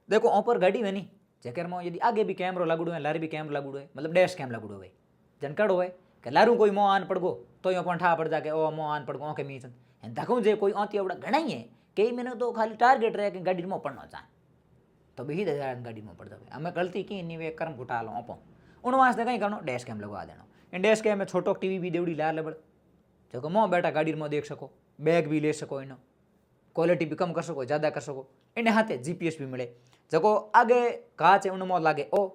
देखो ऊपर गाड़ी में नहीं जेकर में यदि आगे भी कैमरो लागू है लारे भी कैमरो लागू है मतलब डैश कैम लागू है जनकड़ हो कि लारू कोई मोह आन पड़ गो तो यो पण ठा पड़ जा के ओ मोह आन पड़ गो के मीचन देखूँ जे कोई आती एवढा घना ही है कई मैंने तो खाली टारगेट रहे कि गाड़ी में पड़ना चाहे तो भी गाड़ी में पड़ जाए हमें गलती की नहीं वे कर्म घुटा लो अपो उन वास्ते कहीं करना डैश कैम लगवा देना इन डैश कैम में छोटो टीवी भी देवड़ी ला लेबड़ जो मोह बैठा गाड़ी में देख सको बैग भी ले सको इनो क्वालिटी भी कम कर सको ज़्यादा कर सको इन हाथे जीपीएस भी मिले जो आगे काच है उनमें लागे ओ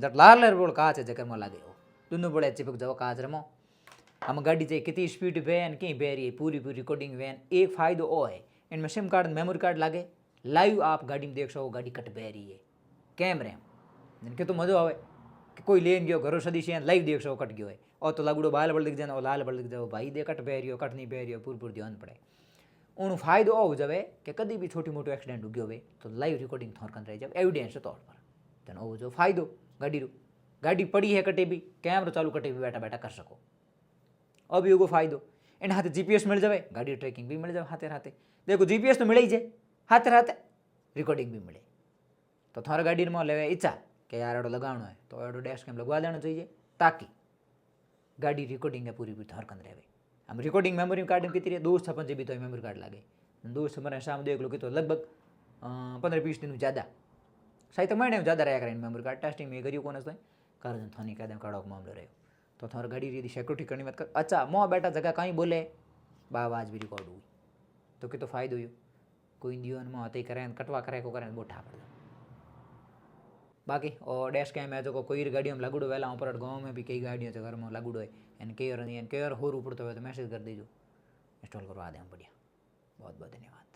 जब लाल बोल काच है जगह में लागे ओ दोनों बड़े चिपक जाओ काच रमो हम गाड़ी चाहिए कितनी स्पीड वैन कहीं बह रही है पूरी पूरी रिकॉर्डिंग वैन एक फ़ायदो ओ है इनमें सिम कार्ड मेमोरी कार्ड लागे लाइव आप गाड़ी में देख सको गाड़ी कट बह रही है कैमरे जिनके तो मज़ो आवे कि कोई लेन गयो घरों सदी से लाइव देख सको कट गयो है और तो लागूडो बाल बड़ दिख जाए लाल बड़ दिख जाओ भाई दे कट बह रही हो कट नहीं बह रही हो पूरी पूरी ध्यान पड़े उन फायदो हो जाए कि कभी भी छोटी मोटो एक्सीडेंट हो गयो हो तो लाइव रिकॉर्डिंग थोड़ कर रह जाए एविडेंस तौर पर तेना वो जो फायदो गाड़ी रू गाड़ी पड़ी है कटे भी कैमरो चालू कटे भी बैठा बैठा कर सको अब एगो फायदो इन हाथे जीपीएस मिल जाए गाड़ी ट्रेकिंग भी मिल जाए हाथे हाथे देखो जीपीएस तो मिले ही जाए हाथे हाथे रिकॉर्डिंग भी मिले तो थारा गाड़ी में लेवे इच्छा कि यार एडो लगाणो है तो एडो डैश कैम लगवा देना चाहिए ताकि गाड़ी रिकॉर्डिंग है पूरी पूरी थोड़ कर रहे हम रिकॉर्डिंग मेमोरी कार्ड कितनी रहे 256 जीबी तो मेमोरी कार्ड लगे 256 शाम देख लो कि तो लगभग 15-20 दिन ज़्यादा शायद तो महीने ज़्यादा रहा करें मेमोरी कार्ड टेस्टिंग में करियो कौन कर थानी कदम काढ़ो मामलो रहो तो थार गाड़ी यदि सिक्योरिटी करनी मत कर अच्छा मोह बैठा जगह कहीं बोले आवाज़ भी रिकॉर्ड हुई तो कि तो फायदो हुई कोई दियो मोह हते करें कटवा करे को करें बोठा पड़ बाकी और डैश कैम है जो कोई गाड़ी में लगूड़ो वेला ऊपर गाँव में भी कई गाड़ियों घर में लगूड़ो है एन केयर होर पड़ता हो तो मैसेज कर दीजिए इंस्टॉल करवा दें बढ़िया बहुत बहुत धन्यवाद।